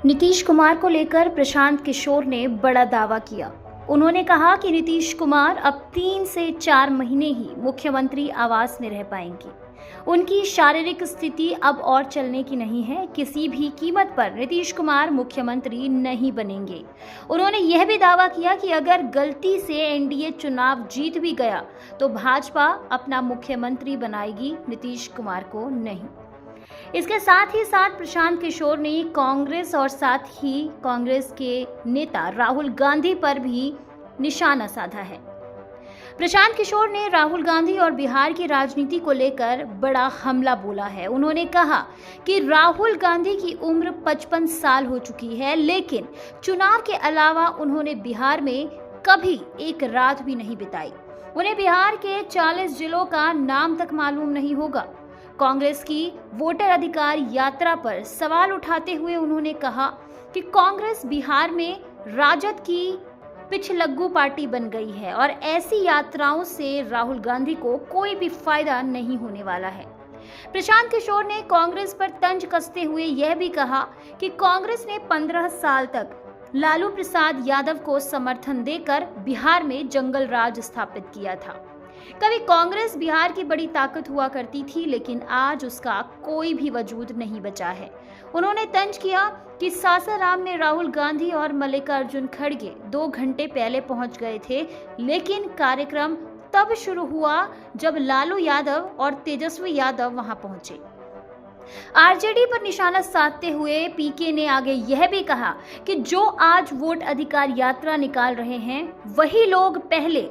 नीतीश कुमार को लेकर प्रशांत किशोर ने बड़ा दावा किया। उन्होंने कहा कि नीतीश कुमार अब 3 से 4 महीने ही मुख्यमंत्री आवास में रह पाएंगे। उनकी शारीरिक स्थिति अब और चलने की नहीं है। किसी भी कीमत पर नीतीश कुमार मुख्यमंत्री नहीं बनेंगे। उन्होंने यह भी दावा किया कि अगर गलती से एनडीए चुनाव जीत भी गया तो भाजपा अपना मुख्यमंत्री बनाएगी, नीतीश कुमार को नहीं। इसके साथ ही साथ प्रशांत किशोर ने कांग्रेस और साथ ही कांग्रेस के नेता राहुल गांधी पर भी निशाना साधा है। प्रशांत किशोर ने राहुल गांधी और बिहार की राजनीति को लेकर बड़ा हमला बोला है। उन्होंने कहा कि राहुल गांधी की उम्र 55 साल हो चुकी है, लेकिन चुनाव के अलावा उन्होंने बिहार में कभी एक रात भी नहीं बिताई। उन्हें बिहार के 40 जिलों का नाम तक मालूम नहीं होगा। कांग्रेस की वोटर अधिकार यात्रा पर सवाल उठाते हुए उन्होंने कहा कि कांग्रेस बिहार में राजद की पिछलग्गू पार्टी बन गई है और ऐसी यात्राओं से राहुल गांधी को कोई भी फायदा नहीं होने वाला है। प्रशांत किशोर ने कांग्रेस पर तंज कसते हुए यह भी कहा कि कांग्रेस ने 15 साल तक लालू प्रसाद यादव को समर्थन देकर बिहार में जंगल राज स्थापित किया था। कभी कांग्रेस बिहार की बड़ी ताकत हुआ करती थी, लेकिन आज उसका कोई भी वजूद नहीं बचा है। उन्होंने तंज किया कि सासाराम में राहुल गांधी और मल्लिकार्जुन खड़गे 2 घंटे पहले पहुंच गए थे, लेकिन कार्यक्रम तब शुरू हुआ जब लालू यादव और तेजस्वी यादव वहां पहुंचे। आरजेडी पर निशाना साधते हुए पीके ने आगे यह भी कहा कि जो आज वोट अधिकार यात्रा निकाल रहे हैं वही लोग पहले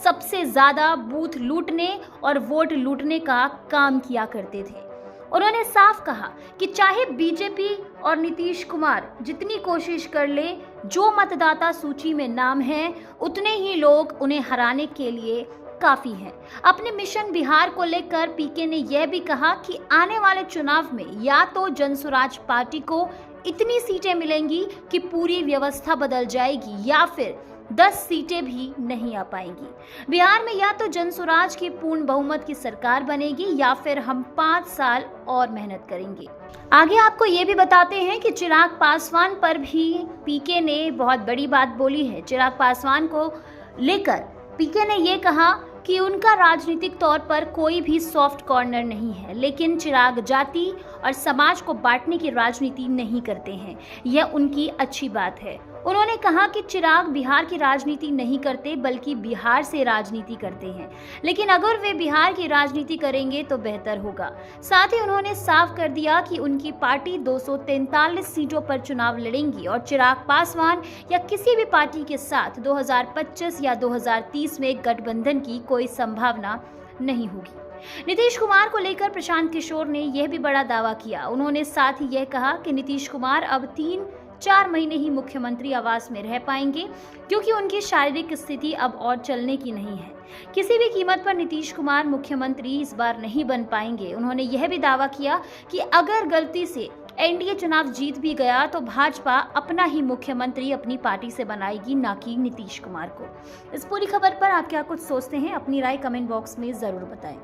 सबसे ज्यादा बूथ लूटने और वोट लूटने का काम किया करते थे। उन्होंने साफ कहा कि चाहे बीजेपी और नीतीश कुमार जितनी कोशिश कर ले, जो मतदाता सूची में नाम है उतने ही लोग उन्हें हराने के लिए काफी है। अपने मिशन बिहार को लेकर पीके ने यह भी कहा कि आने वाले चुनाव में या तो जनसुराज पार्टी को इतनी सीटें मिलेंगी कि पूरी व्यवस्था बदल जाएगी, या फिर 10 सीटें भी नहीं आ पाएंगी। बिहार में या तो जनसुराज की पूर्ण बहुमत की सरकार बनेगी या फिर हम 5 साल और मेहनत करेंगे। आगे आपको ये भी बताते हैं कि चिराग पासवान पर भी पीके ने बहुत बड़ी बात बोली है। चिराग पासवान को लेकर पीके ने ये कहा कि उनका राजनीतिक तौर पर कोई भी सॉफ्ट कॉर्नर नहीं है, लेकिन चिराग जाति और समाज को बांटने की राजनीति नहीं करते हैं। यह उनकी अच्छी बात है। उन्होंने कहा कि चिराग बिहार की राजनीति नहीं करते बल्कि बिहार से राजनीति करते हैं, लेकिन अगर वे बिहार की राजनीति करेंगे तो बेहतर होगा। साथ ही उन्होंने साफ कर दिया कि उनकी पार्टी 243 सीटों पर चुनाव लड़ेंगी और चिराग पासवान या किसी भी पार्टी के साथ 2025 या 2030 में गठबंधन की कोई संभावना नहीं होगी। नीतीश कुमार को लेकर प्रशांत किशोर ने यह भी बड़ा दावा किया। उन्होंने साथ ही यह कहा कि नीतीश कुमार अब 3-4 महीने ही मुख्यमंत्री आवास में रह पाएंगे, क्योंकि उनकी शारीरिक स्थिति अब और चलने की नहीं है। किसी भी कीमत पर नीतीश कुमार मुख्यमंत्री इस बार नहीं बन पाएंगे। उन्होंने यह भी दावा किया कि अगर गलती से एनडीए चुनाव जीत भी गया तो भाजपा अपना ही मुख्यमंत्री अपनी पार्टी से बनाएगी, ना कि नीतीश कुमार को। इस पूरी खबर पर आप क्या कुछ सोचते हैं? अपनी राय कमेंट बॉक्स में जरूर बताएं।